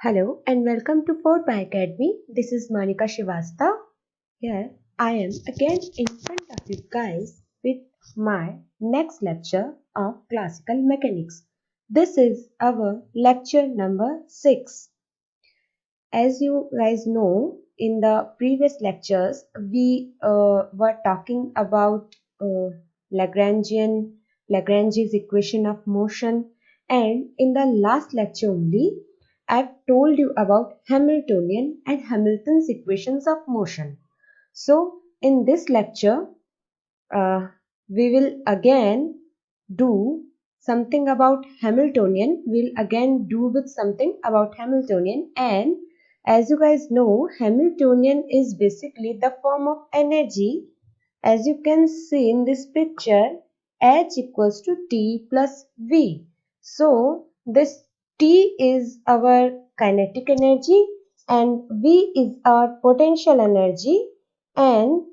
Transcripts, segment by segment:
Hello and welcome to Fort by Academy. This is Monica Shivasta. Here I am again in front of you guys with my next lecture of classical mechanics. This is our lecture number 6. As you guys know, in the previous lectures we were talking about Lagrange's equation of motion, and in the last lecture only I've told you about Hamiltonian and Hamilton's equations of motion. So in this lecture, we will again do something about Hamiltonian. We'll again do with something about Hamiltonian, and as you guys know, Hamiltonian is basically the form of energy. As you can see in this picture, H equals to T plus V. So this T is our kinetic energy and V is our potential energy, and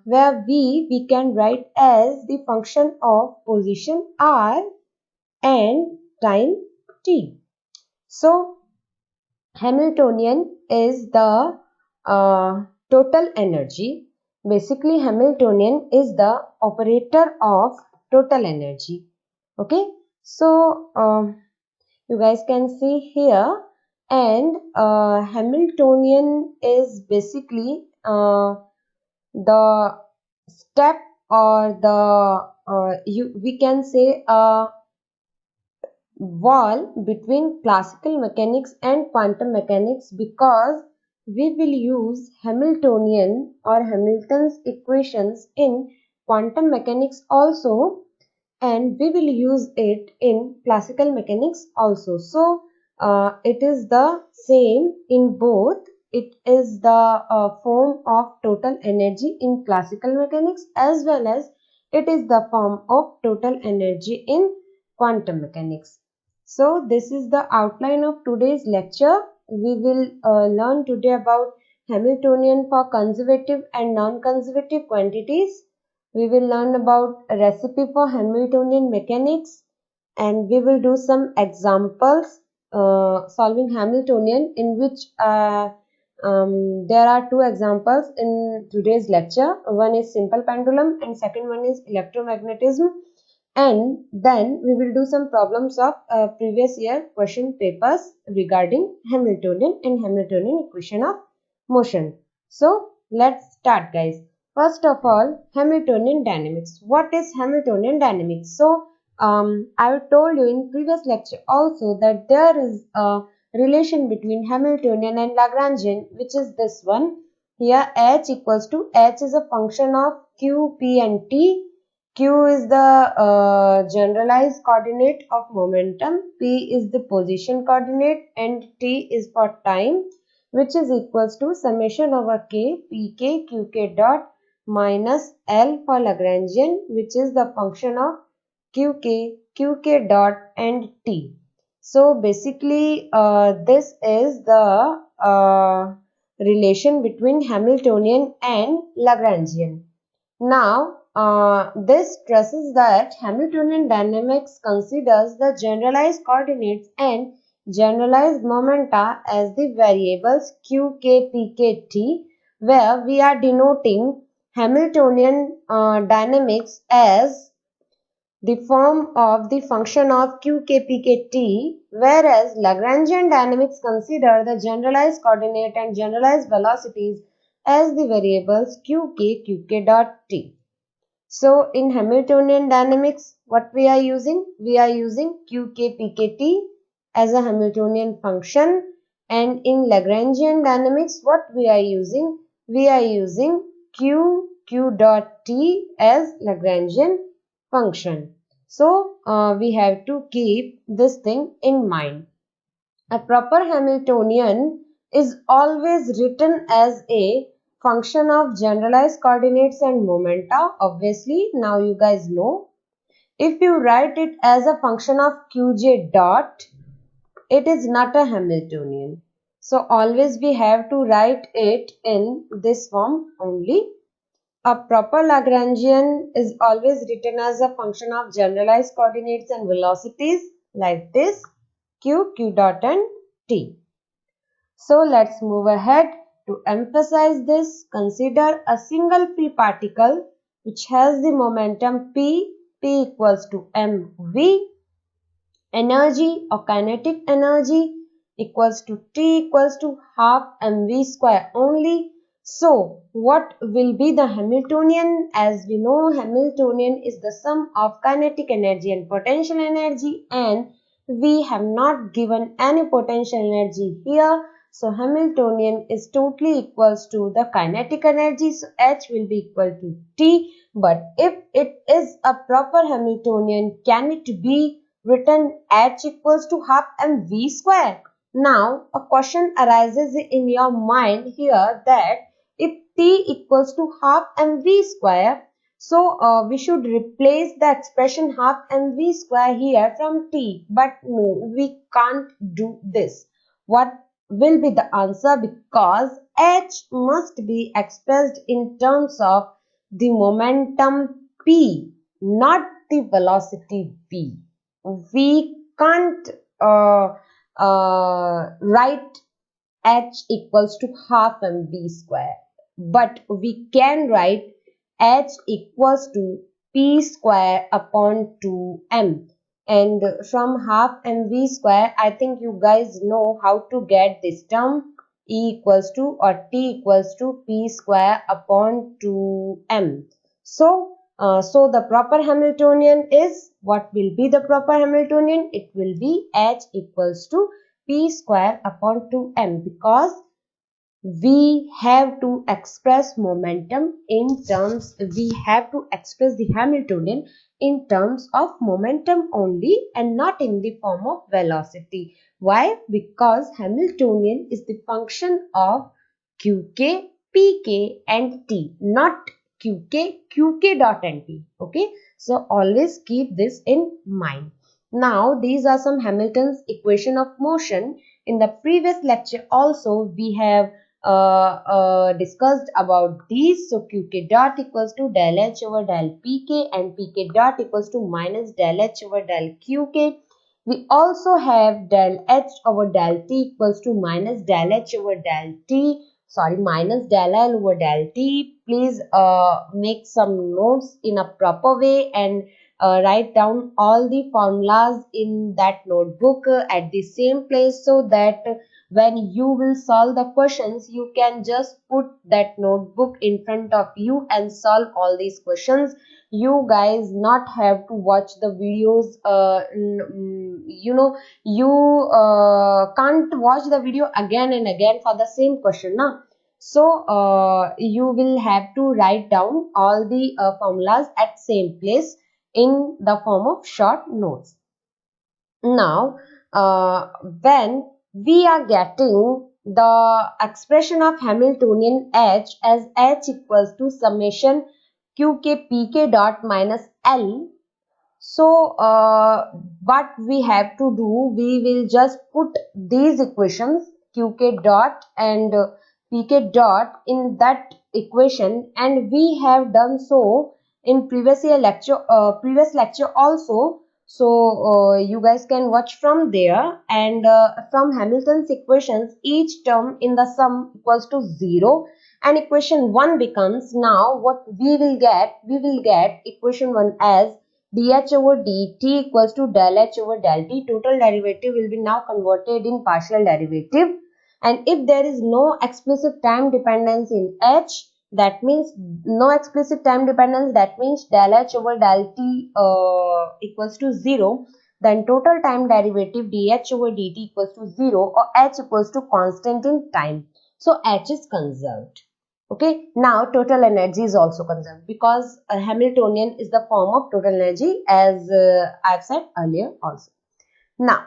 where we can write as the function of position R and time T. So Hamiltonian is the total energy. Basically, Hamiltonian is the operator of total energy. Okay, so you guys can see here, and Hamiltonian is basically the step, or the we can say a wall between classical mechanics and quantum mechanics, because we will use Hamiltonian or Hamilton's equations in quantum mechanics also, and we will use it in classical mechanics also. So it is the same in both. It is the form of total energy in classical mechanics, as well as it is the form of total energy in quantum mechanics. So this is the outline of today's lecture. We will learn today about Hamiltonian for conservative and non-conservative quantities. We will learn about a recipe for Hamiltonian mechanics, and we will do some examples solving Hamiltonian, in which there are two examples in today's lecture. One is simple pendulum and second one is electromagnetism. And then we will do some problems of previous year question papers regarding Hamiltonian and Hamiltonian equation of motion. So let's start, guys. First of all, Hamiltonian dynamics. What is Hamiltonian dynamics? So I told you in previous lecture also that there is a relation between Hamiltonian and Lagrangian, which is this one. Here H equals to, H is a function of Q, P and T. Q is the generalized coordinate of momentum, P is the position coordinate, and T is for time, which is equals to summation over K, Pk, Qk dot minus L for Lagrangian, which is the function of Qk, Qk dot and T. So basically this is the relation between Hamiltonian and Lagrangian. Now this stresses that Hamiltonian dynamics considers the generalized coordinates and generalized momenta as the variables q, k, p, k, t, where we are denoting Hamiltonian dynamics as the form of the function of q, k, p, k, t, whereas Lagrangian dynamics consider the generalized coordinate and generalized velocities as the variables q, k, q, k dot t. So in Hamiltonian dynamics, what we are using? We are using q, k, p, k, t as a Hamiltonian function, and in Lagrangian dynamics, what we are using? We are using q, q dot t as Lagrangian function. So we have to keep this thing in mind. A proper Hamiltonian is always written as a function of generalized coordinates and momenta. Obviously, now you guys know. If you write it as a function of qj dot, it is not a Hamiltonian. So always we have to write it in this form only. A proper Lagrangian is always written as a function of generalized coordinates and velocities, like this, q, q dot and t. So let's move ahead. To emphasize this, consider a single free particle which has the momentum p equals to mv. Energy or kinetic energy equals to T equals to half mv square only. So what will be the Hamiltonian? As we know, Hamiltonian is the sum of kinetic energy and potential energy, and we have not given any potential energy here. So Hamiltonian is totally equals to the kinetic energy. So H will be equal to T. But if it is a proper Hamiltonian, can it be written H equals to half mv square? Now a question arises in your mind here that if T equals to half mv square, so we should replace the expression half mv square here from T. But no, we can't do this. What will be the answer? Because H must be expressed in terms of the momentum P, not the velocity V. We can't write H equals to half mv square, but we can write H equals to p square upon 2m. And from half mv square, I think you guys know how to get this term. E equals to or T equals to p square upon 2m. So the proper Hamiltonian is, what will be the proper Hamiltonian? It will be H equals to p square upon 2m, because we have to express momentum in terms, we have to express the Hamiltonian in terms of momentum only and not in the form of velocity. Why? Because Hamiltonian is the function of qk, pk and t, not qk dot and t. Okay, so always keep this in mind. Now these are some Hamilton's equation of motion. In the previous lecture also we have discussed about these. So qk dot equals to del h over del pk and pk dot equals to minus del h over del qk. We also have del h over del t equals to minus del h over del t. Sorry, minus del L over del T. Please make some notes in a proper way and write down all the formulas in that notebook at the same place, so that when you will solve the questions, you can just put that notebook in front of you and solve all these questions. You guys not have to watch the videos, you can't watch the video again and again for the same question now. So you will have to write down all the formulas at same place in the form of short notes. Now when we are getting the expression of Hamiltonian H as H equals to summation qk pk dot minus L. So what we have to do, we will just put these equations qk dot and pk dot in that equation, and we have done so in previous lecture also. So you guys can watch from there, and from Hamilton's equations, each term in the sum equals to 0, and equation 1 becomes, now what we will get equation 1 as dh over dt equals to del h over del t. Total derivative will be now converted in partial derivative, and if there is no explicit time dependence in h, that means no explicit time dependence, that means del h over del t equals to 0, then total time derivative dh over dt equals to 0, or h equals to constant in time. So h is conserved. Okay, now total energy is also conserved, because Hamiltonian is the form of total energy, as I've said earlier also. Now,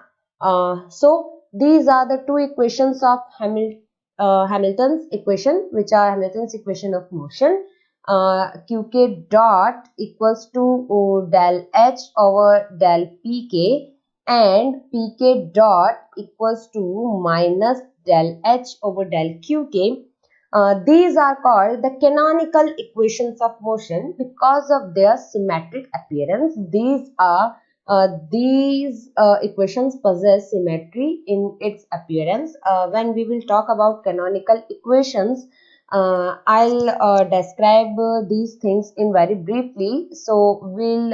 so these are the two equations of Hamilton's equation, which are Hamilton's equation of motion. Qk dot equals to del h over del pk, and pk dot equals to minus del h over del qk. These are called the canonical equations of motion because of their symmetric appearance. These are these equations possess symmetry in its appearance. When we will talk about canonical equations, I'll describe these things in very briefly, so we'll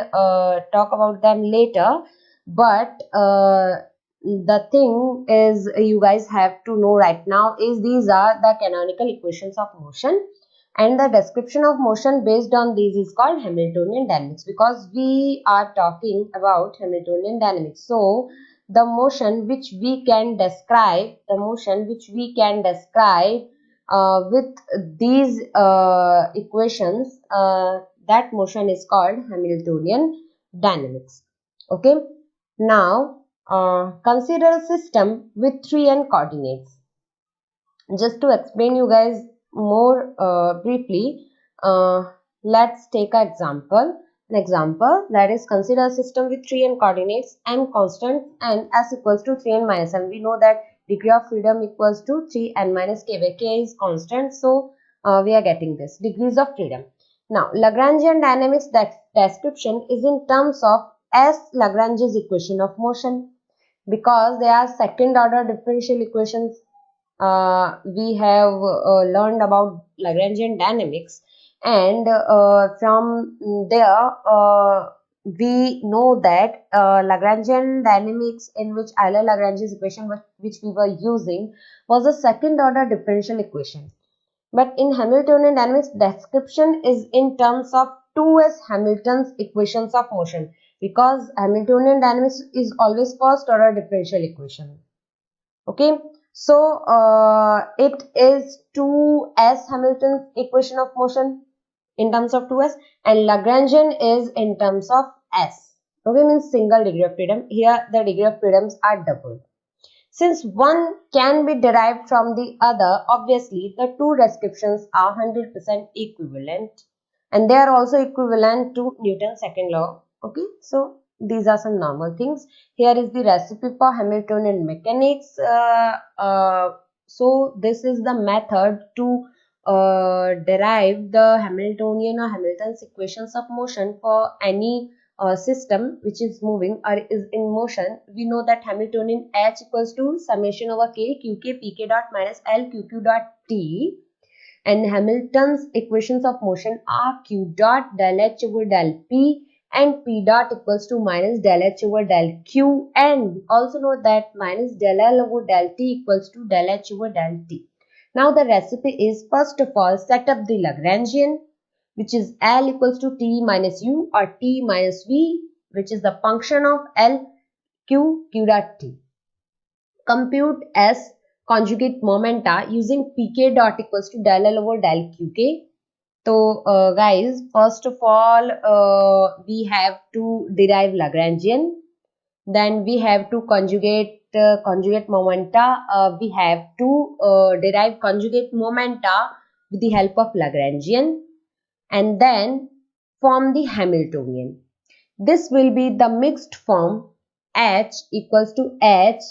talk about them later. But the thing is, you guys have to know right now is these are the canonical equations of motion, and the description of motion based on these is called Hamiltonian dynamics, because we are talking about Hamiltonian dynamics. So the motion which we can describe, with these equations, that motion is called Hamiltonian dynamics. Okay. Now consider a system with 3n coordinates. Just to explain you guys more briefly, let's take an example. An example, that is, consider a system with 3n coordinates, m constant and s equals to 3n minus m. We know that degree of freedom equals to 3n minus k, where k is constant. So we are getting this degrees of freedom. Now Lagrangian dynamics description is in terms of S Lagrange's equation of motion, because they are second order differential equations. We have learned about Lagrangian dynamics, and from there we know that Lagrangian dynamics, in which Euler-Lagrange's equation which we were using was a second order differential equation. But in Hamiltonian dynamics, description is in terms of 2s Hamilton's equations of motion, because Hamiltonian dynamics is always first order differential equation. Okay. So it is 2s Hamilton's equation of motion in terms of 2s, and Lagrangian is in terms of s. Okay, means single degree of freedom. Here the degree of freedoms are doubled. Since one can be derived from the other, obviously the two descriptions are 100% equivalent, and they are also equivalent to Newton's second law. Okay, so these are some normal things. Here is the recipe for Hamiltonian mechanics. So this is the method to derive the Hamiltonian or Hamilton's equations of motion for any system which is moving or is in motion. We know that Hamiltonian H equals to summation over k qk pk dot minus l qq dot t, and Hamilton's equations of motion are q dot del h over del p and p dot equals to minus del h over del q, and also know that minus del l over del t equals to del h over del t. Now the recipe is, first of all, set up the Lagrangian, which is L equals to T minus U or T minus V, which is the function of L Q dot T. Compute S conjugate momenta using Pk dot equals to del L over del Qk. So guys, first of all we have to derive Lagrangian, then we have to conjugate momenta. We have to derive conjugate momenta with the help of Lagrangian, and then form the Hamiltonian. This will be the mixed form H equals to H,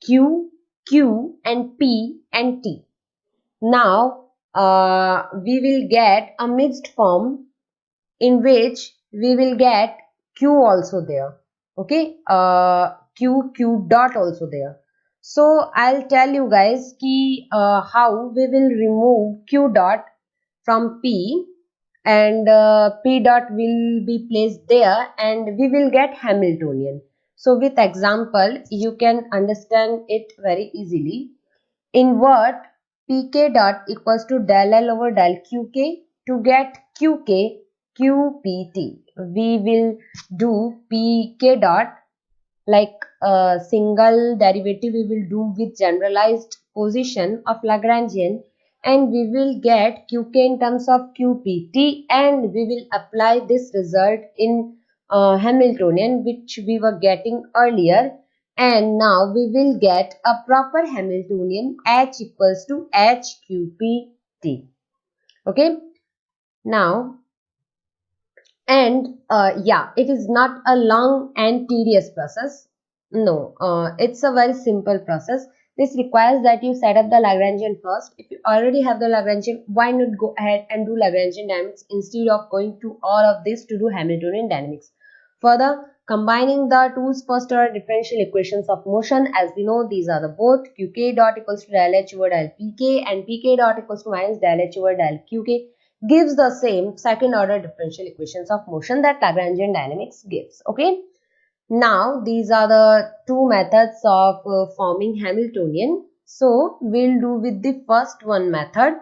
Q, Q and P and T. Now we will get a mixed form in which we will get Q also there. Okay, Q dot also there. So I'll tell you guys how we will remove Q dot from P, and P dot will be placed there, and we will get Hamiltonian. So with example you can understand it very easily. Invert Pk dot equals to del L over del Qk. To get Qk, Qpt, we will do Pk dot like a single derivative we will do with generalized position of Lagrangian, and we will get Qk in terms of Qpt, and we will apply this result in Hamiltonian which we were getting earlier, and now we will get a proper Hamiltonian H equals to HQPT. Okay, now, and yeah, it is not a long and tedious process. No, it's a very simple process. This requires that you set up the Lagrangian first. If you already have the Lagrangian, why not go ahead and do Lagrangian dynamics instead of going to all of this to do Hamiltonian dynamics? Further, combining the two first order differential equations of motion, as we know these are the both qk dot equals to del h over del pk and pk dot equals to minus del h over del qk, gives the same second order differential equations of motion that Lagrangian dynamics gives. Okay. Now these are the two methods of forming Hamiltonian. So we'll do with the first one method,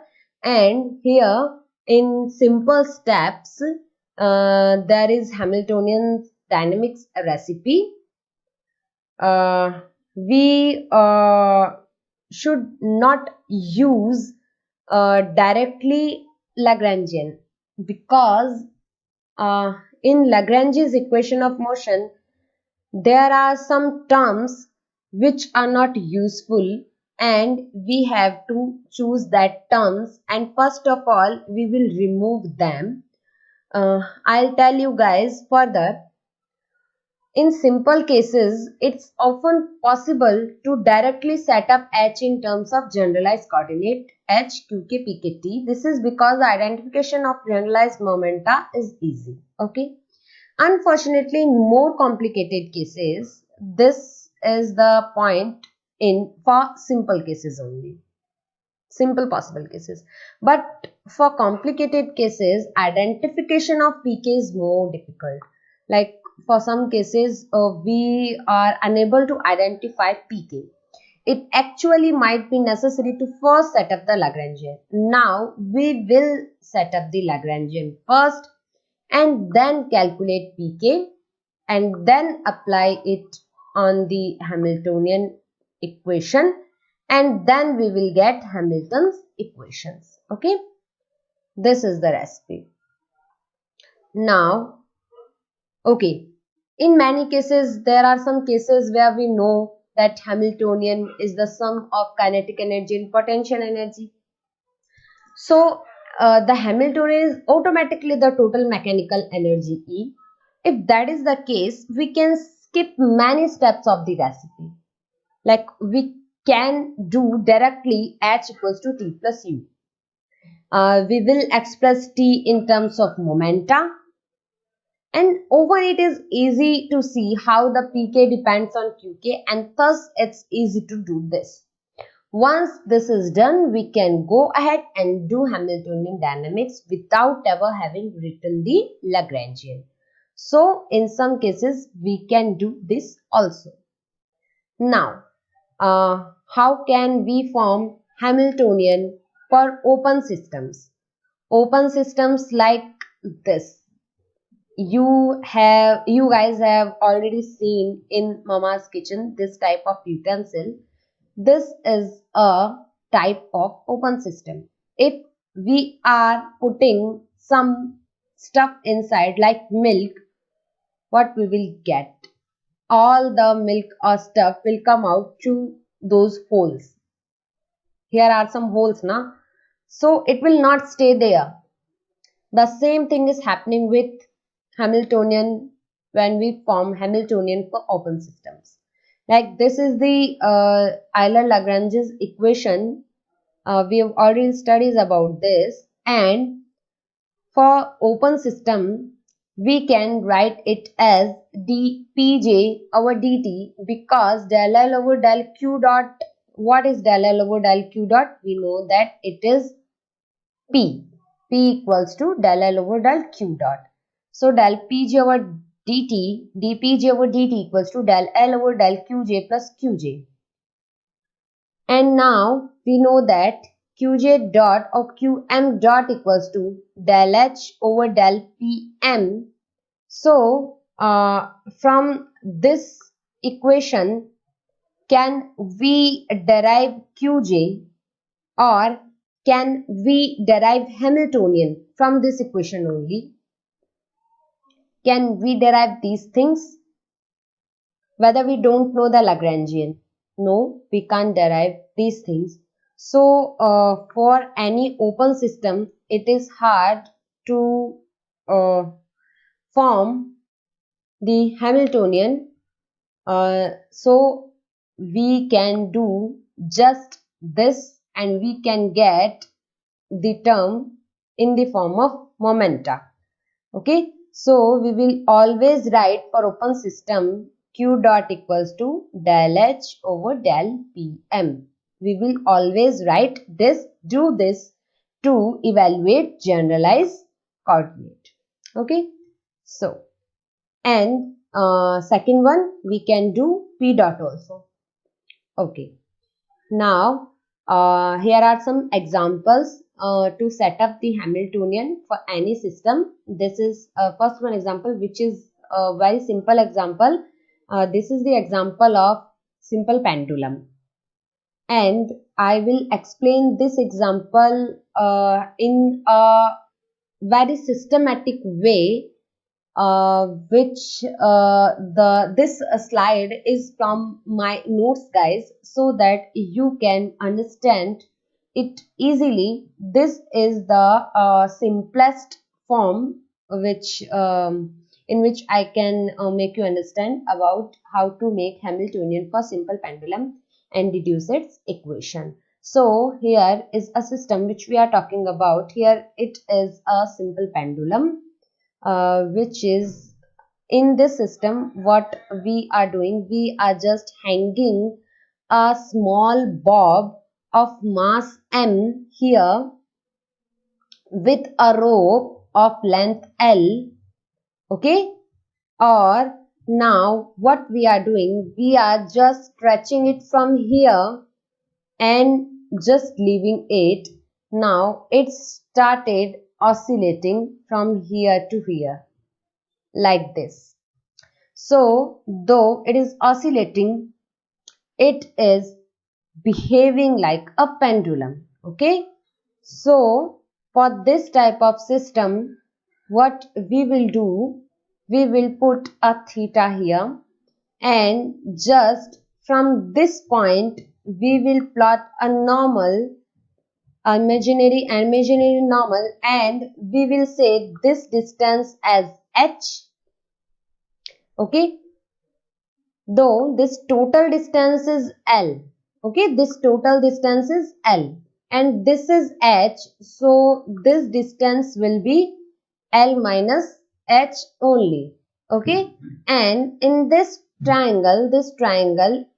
and here in simple steps there is Hamiltonian dynamics recipe. We should not use directly Lagrangian, because in Lagrange's equation of motion there are some terms which are not useful, and we have to choose that terms, and first of all we will remove them. I'll tell you guys further. In simple cases, it's often possible to directly set up H in terms of generalized coordinate H, QK, PK, T. This is because the identification of generalized momenta is easy. Okay. Unfortunately, in more complicated cases, this is the point in for simple cases only. Simple possible cases. But for complicated cases, identification of PK is more difficult. Like for some cases, we are unable to identify PK. It actually might be necessary to first set up the Lagrangian. Now we will set up the Lagrangian first and then calculate PK and then apply it on the Hamiltonian equation, and then we will get Hamilton's equations. Okay, this is the recipe. Now, okay, in many cases there are some cases where we know that Hamiltonian is the sum of kinetic energy and potential energy. So the Hamiltonian is automatically the total mechanical energy E. If that is the case, we can skip many steps of the recipe. Like we can do directly H equals to T plus U. We will express T in terms of momenta, and over it is easy to see how the PK depends on QK, and thus it's easy to do this. Once this is done, we can go ahead and do Hamiltonian dynamics without ever having written the Lagrangian. So in some cases we can do this also. Now how can we form Hamiltonian for open systems? Open systems like this. You guys have already seen in Mama's kitchen this type of utensil. This is a type of open system. If we are putting some stuff inside like milk, what we will get? All the milk or stuff will come out through those holes. Here are some holes now. So it will not stay there. The same thing is happening with Hamiltonian when we form Hamiltonian for open systems. Like this is the Euler-Lagrange's equation. We have already studied about this, and for open system we can write it as dpj over dt, because del L over del Q dot, what is del L over del Q dot? We know that it is P. P equals to del L over del Q dot. So del Pj over dt, dpj over dt equals to del L over del Qj plus Qj. And now we know that Qj dot or Qm dot equals to del H over del Pm. So from this equation, can we derive Qj, or can we derive Hamiltonian from this equation only? Can we derive these things whether we don't know the Lagrangian? No, we can't derive these things. So for any open system, it is hard to form the Hamiltonian. So we can do just this, and we can get the term in the form of momenta. Okay, So we will always write for open system Q dot equals to del H over del PM. We will always write this, do this to evaluate generalized coordinate. Okay. So, and second one we can do P dot also. Okay. Now, here are some examples to set up the Hamiltonian for any system. This is first one example, which is a very simple example. This is the example of simple pendulum. And I will explain this example in a very systematic way, which this slide is from my notes, guys, so that you can understand it easily. This is the simplest form which in which I can make you understand about how to make Hamiltonian for simple pendulum and deduce its equation. So here is a system which we are talking about. Here it is a simple pendulum, which is in this system. What we are doing, we are just hanging a small bob of mass m here with a rope of length L. Okay, or now what we are doing, we are just stretching it from here and just leaving it. Now it started oscillating from here to here like this. So though it is oscillating, it is behaving like a pendulum. Okay, so for this type of system, what we will do, we will put a theta here, and just from this point we will plot a normal, imaginary normal, and we will say this distance as h. Okay, though this total distance is L. Okay, this total distance is L and this is h, so this distance will be L minus h only. Okay, and in this triangle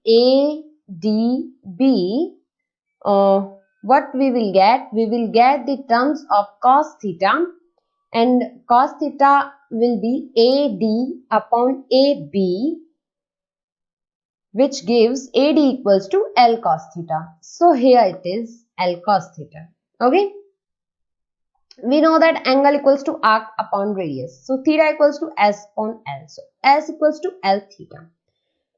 ADB, what we will get? We will get the terms of cos theta, and cos theta will be AD upon AB, which gives AD equals to L cos theta. So here it is L cos theta. Okay. We know that angle equals to arc upon radius. So theta equals to S upon L. So S equals to L theta.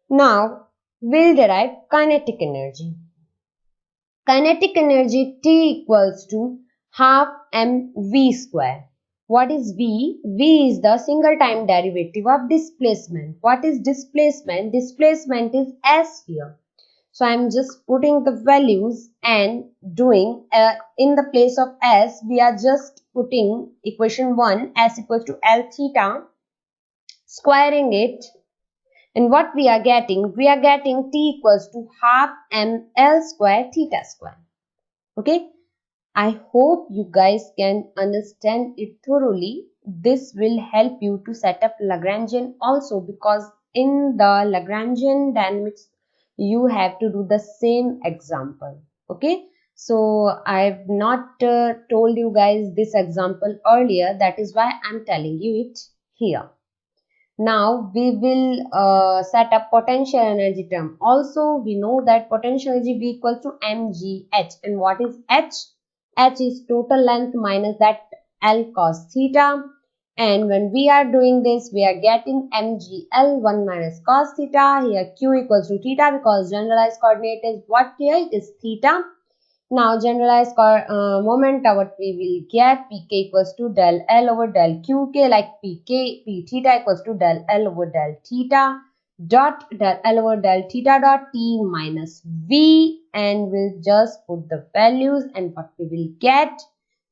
Now we'll derive kinetic energy. Kinetic energy T equals to half mv square. What is V? V is the single time derivative of displacement. What is displacement? Displacement is S here. So I am just putting the values and doing in the place of S, we are just putting equation 1, S equals to L theta, squaring it. And what we are getting? We are getting T equals to half ml square theta square. Okay. I hope you guys can understand it thoroughly. This will help you to set up Lagrangian also, because in the Lagrangian dynamics you have to do the same example. Okay, so I've not told you guys this example earlier, that is why I'm telling you it here. Now we will set up potential energy term. Also we know that potential energy V equals to mgh, and what is h? H is total length minus that L cos theta. And when we are doing this, we are getting mgl 1 minus cos theta. Here Q equals to theta, because generalized coordinate is what here? It is theta. Now generalized moment, what we will get, pk equals to del L over del qk, like pk, p theta equals to del L over del theta dot del L over del theta dot t minus v, and we'll just put the values, and what we will get?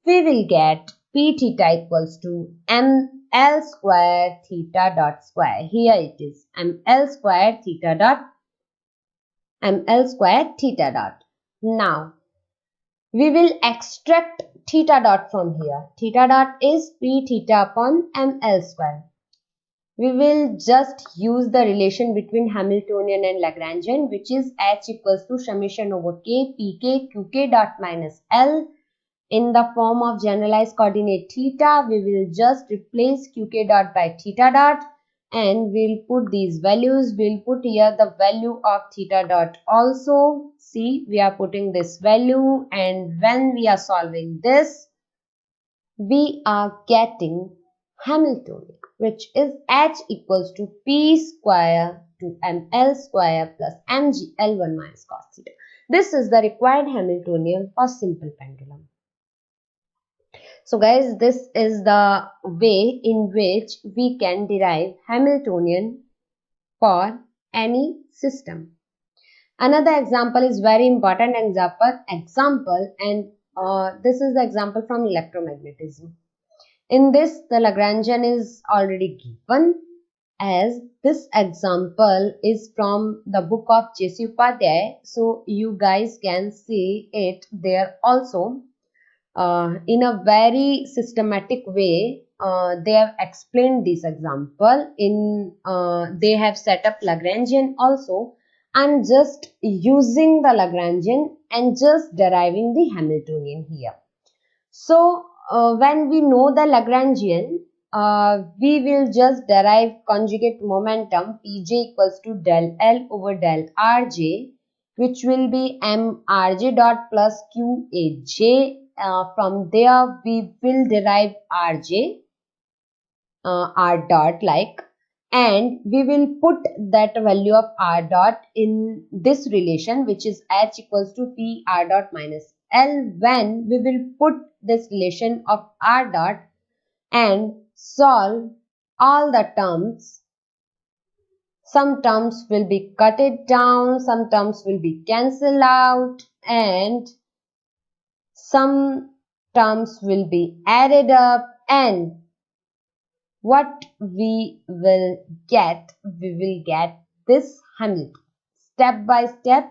We will get p theta equals to ml square theta dot square. Here it is ml square theta dot ml square theta dot. Now we will extract theta dot from here. Theta dot is p theta upon ml square. We will just use the relation between Hamiltonian and Lagrangian, which is h equals to summation over k pk qk dot minus l. In the form of generalized coordinate theta, we will just replace qk dot by theta dot and we'll put these values. We'll put here the value of theta dot also. See, we are putting this value, and when we are solving this, we are getting Hamiltonian, which is h equals to p square to ml square plus mg L1 minus cos theta. This is the required Hamiltonian for simple pendulum. So guys, this is the way in which we can derive Hamiltonian for any system. Another example is very important example, and this is the example from electromagnetism. In this, the Lagrangian is already given, as this example is from the book of J.C. Upadhyay, so you guys can see it there also. In a very systematic way, they have explained this example. They have set up Lagrangian also. I'm just using the Lagrangian and just deriving the Hamiltonian here. So when we know the Lagrangian, we will just derive conjugate momentum Pj equals to del L over del Rj, which will be mRj dot plus Qaj. From there we will derive Rj, R dot like, and we will put that value of R dot in this relation, which is h equals to p R dot minus L, when we will put this relation of R dot and solve all the terms. Some terms will be cutted down, some terms will be cancelled out, and some terms will be added up, and what we will get this Hamiltonian. Step by step,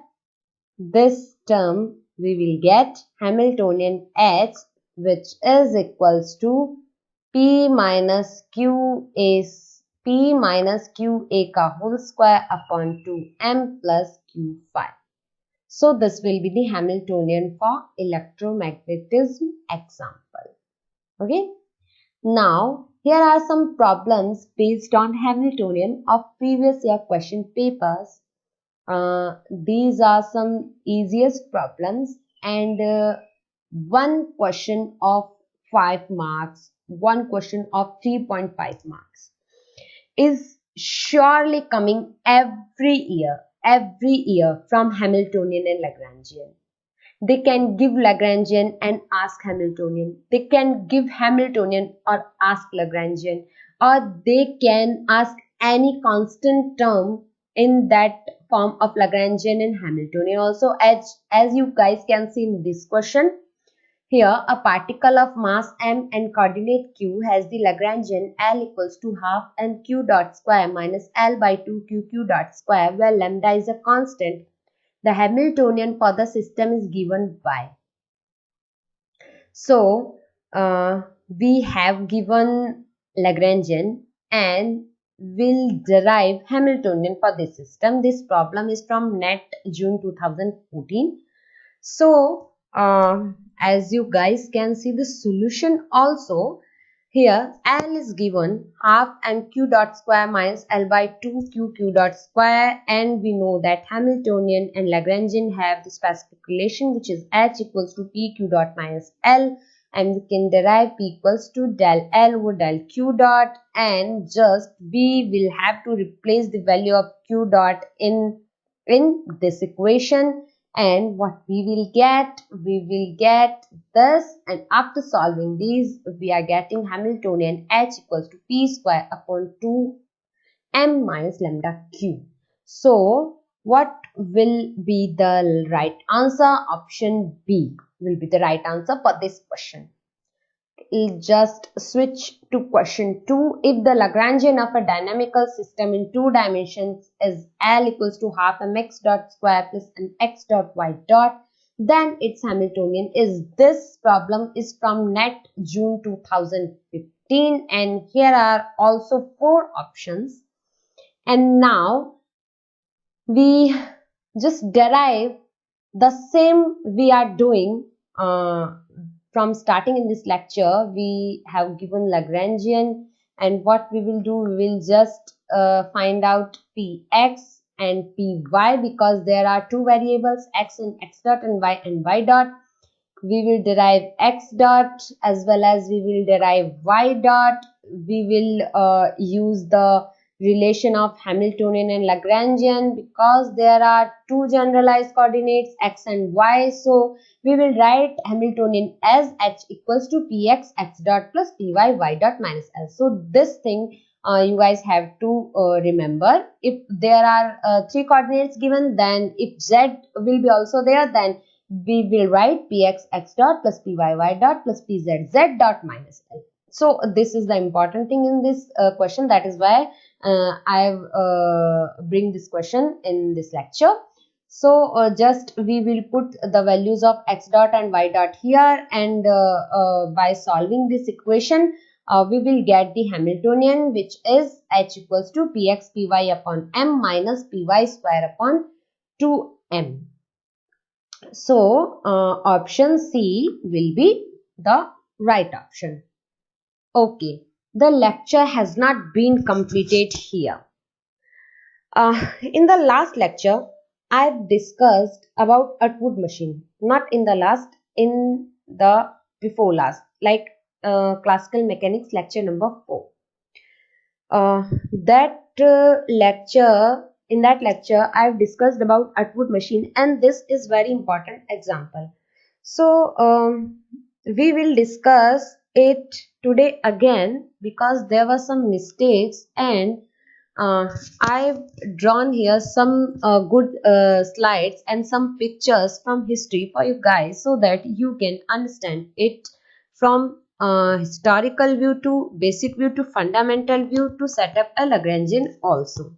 this term we will get Hamiltonian h, which is equals to p minus qa ka whole square upon 2m plus q phi. So this will be the Hamiltonian for electromagnetism example. Okay. Now here are some problems based on Hamiltonian of previous year question papers. These are some easiest problems, and one question of 5 marks, one question of 3.5 marks is surely coming every year from Hamiltonian and Lagrangian. They can give Lagrangian and ask Hamiltonian. They can give Hamiltonian or ask Lagrangian, or they can ask any constant term in that form of Lagrangian and Hamiltonian also. As you guys can see in this question, here a particle of mass m and coordinate q has the Lagrangian L equals to half m q dot square minus L by 2 q dot square, where lambda is a constant. The Hamiltonian for the system is given by. So we have given Lagrangian and will derive Hamiltonian for this system. This problem is from NET June 2014. So as you guys can see the solution also. Here L is given half mq dot square minus L by 2 q dot square, and we know that Hamiltonian and Lagrangian have the specific relation, which is h equals to pq dot minus L, and we can derive p equals to del L over del q dot, and just we will have to replace the value of q dot in this equation. And what we will get this, and after solving these we are getting Hamiltonian h equals to p square upon 2m minus lambda q. So what will be the right answer? Option B will be the right answer for this question. Just switch to question 2. If the Lagrangian of a dynamical system in 2 dimensions is L equals to half mx dot square plus an x dot y dot, then its Hamiltonian is. This problem is from NET June 2015, and here are also 4 options. And now we just derive the same we are doing from starting in this lecture. We have given Lagrangian, and what we will do, we will just find out Px and Py, because there are 2 variables, x and x dot and y dot. We will derive x dot as well as we will derive y dot. We will use the relation of Hamiltonian and Lagrangian because there are 2 generalized coordinates x and y. So we will write Hamiltonian as h equals to px x dot plus py y dot minus l. So this thing you guys have to remember. If there are 3 coordinates given, then if z will be also there, then we will write px x dot plus py y dot plus pz z dot minus l. So this is the important thing in this question. That is why I bring this question in this lecture. So just we will put the values of x dot and y dot here, and by solving this equation we will get the Hamiltonian, which is h equals to px py upon m minus py square upon 2m. So option C will be the right option. Okay, the lecture has not been completed here. In the last lecture, I've discussed about Atwood machine. Not in the last, in the before last, like classical mechanics lecture number 4. In that lecture, I've discussed about Atwood machine, and this is very important example. So we will discuss it today again because there were some mistakes, and I've drawn here some good slides and some pictures from history for you guys so that you can understand it from historical view to basic view to fundamental view to set up a Lagrangian also.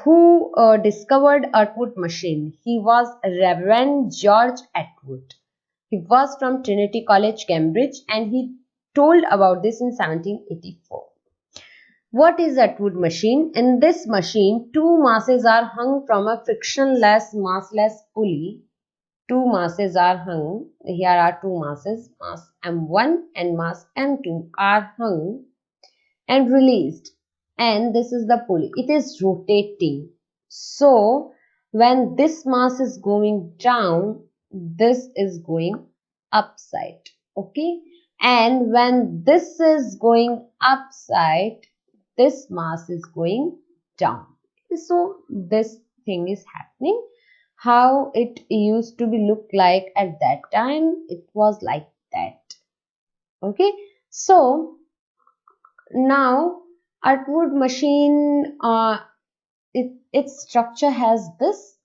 Who discovered Atwood machine? He was Reverend George Atwood. He was from Trinity College, Cambridge, and he told about this in 1784. What is Atwood machine? In this machine, 2 masses are hung from a frictionless massless pulley. 2 masses are hung. Here are 2 masses, mass M1 and mass M2 are hung and released. And this is the pulley. It is rotating. So when this mass is going down, this is going upside. Okay. And when this is going upside, this mass is going down. So this thing is happening. How it used to be look like at that time, it was like that. Okay. So now Atwood machine, its structure has this.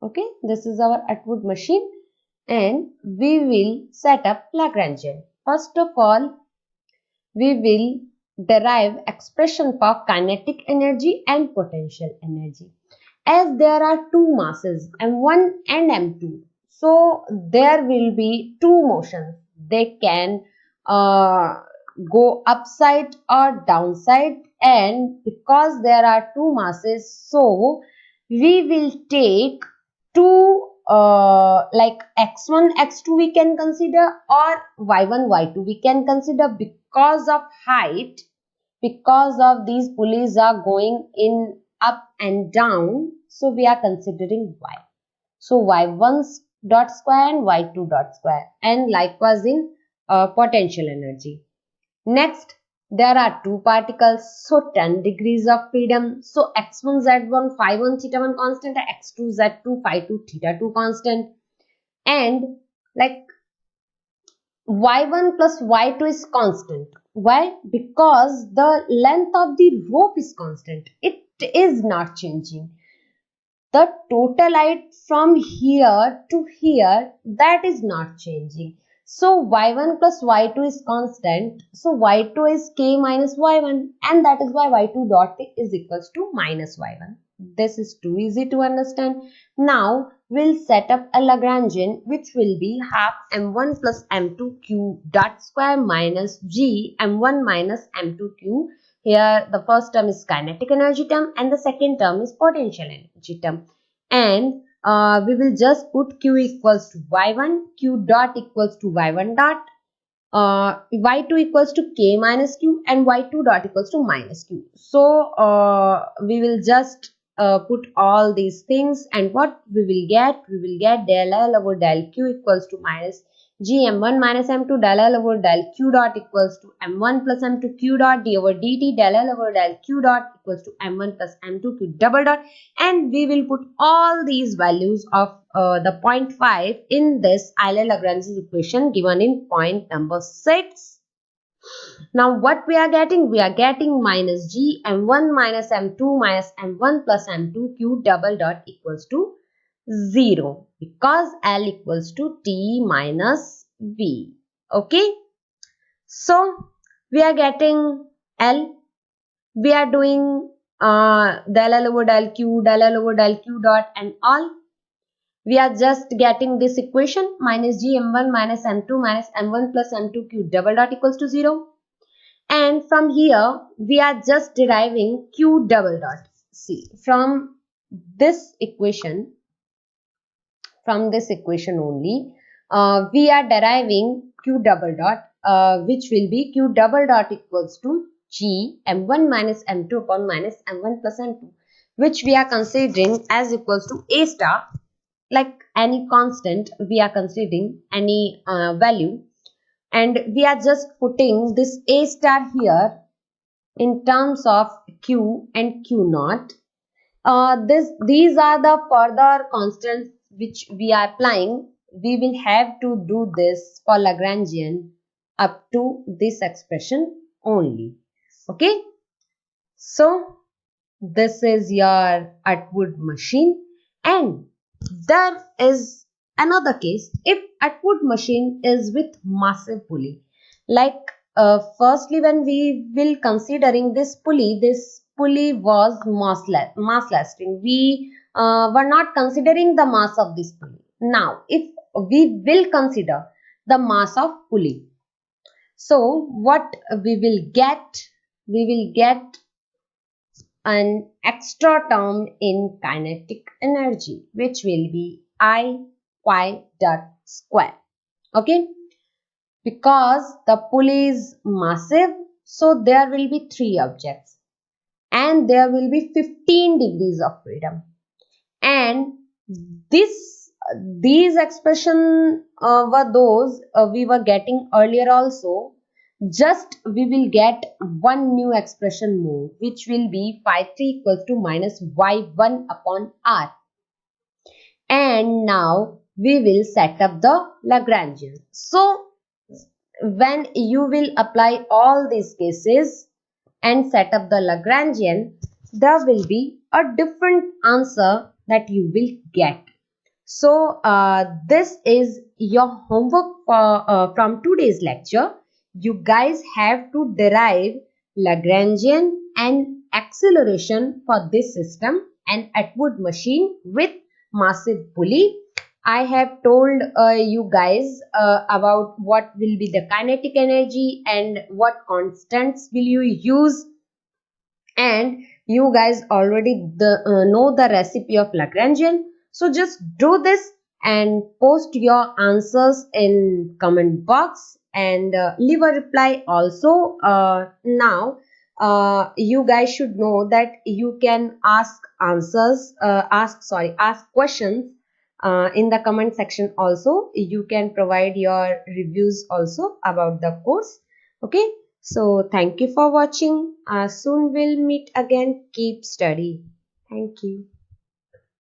Okay, this is our Atwood machine, and we will set up Lagrangian. First of all, we will derive expression for kinetic energy and potential energy. As there are 2 masses, M1 and M2, so there will be 2 motions. They can go upside or downside, and because there are 2 masses, so we will take 2 like x1 x2 we can consider, or y1 y2 we can consider, because of height, because of these pulleys are going in up and down, so we are considering y. So y1 dot square and y2 dot square, and likewise in potential energy. Next, there are 2 particles, so 10 degrees of freedom. So x1 z1 phi 1 theta 1 constant, x2 z2 phi 2 theta 2 constant, and like y1 plus y2 is constant. Why? Because the length of the rope is constant. It is not changing. The total height from here to here, that is not changing. So y1 plus y2 is constant. So y2 is k minus y1, and that is why y2 dot is equals to minus y1. This is too easy to understand. Now we'll set up a Lagrangian which will be half m1 plus m2 q dot square minus g m1 minus m2 q. Here the first term is kinetic energy term and the second term is potential energy term. And we will just put q equals to y1, q dot equals to y1 dot, y2 equals to k minus q and y2 dot equals to minus q. So we will just put all these things, and what we will get? We will get del L over del q equals to minus g m1 minus m2 del L over del q dot equals to m1 plus m2 q dot d over dt del L over del q dot equals to m1 plus m2 q double dot, and we will put all these values of the 0.5 in this Euler-Lagrange's equation given in point number 6. Now what we are getting? We are getting minus g m1 minus m2 minus m1 plus m2 q double dot equals to 0 because L equals to T minus V. Okay. So we are getting L. We are doing del L over del Q dot and all. We are just getting this equation minus g m1 minus m2 minus m1 plus m2 q double dot equals to 0. And from here, we are just deriving q double dot. See, from this equation only, we are deriving q double dot, which will be q double dot equals to g m1 minus m2 upon minus m1 plus m2, which we are considering as equals to a star. Like any constant, we are considering any value, and we are just putting this a star here in terms of q and q naught. These are the further constants which we are applying. We will have to do this for Lagrangian up to this expression only. Okay. So this is your Atwood machine, and there is another case. If Atwood machine is with massive pulley, like firstly when we will considering this pulley was massless. We were not considering the mass of this pulley. Now if we will consider the mass of pulley, so what we will get? We will get an extra term in kinetic energy, which will be I pi dot square. Okay, because the pulley is massive, so there will be 3 objects and there will be 15 degrees of freedom, and these expression were those we were getting earlier also. Just we will get one new expression more, which will be phi 3 equals to minus y1 upon r. And now we will set up the Lagrangian. So when you will apply all these cases and set up the Lagrangian, there will be a different answer that you will get. So this is your homework from today's lecture. You guys have to derive Lagrangian and acceleration for this system and Atwood machine with massive pulley. I have told you guys about what will be the kinetic energy and what constants will you use, and you guys already know the recipe of Lagrangian. So just do this and post your answers in comment box and leave a reply also. Now you guys should know that you can ask questions in the comment section also. You can provide your reviews also about the course. Okay, so thank you for watching. Soon we'll meet again. Keep study. Thank you.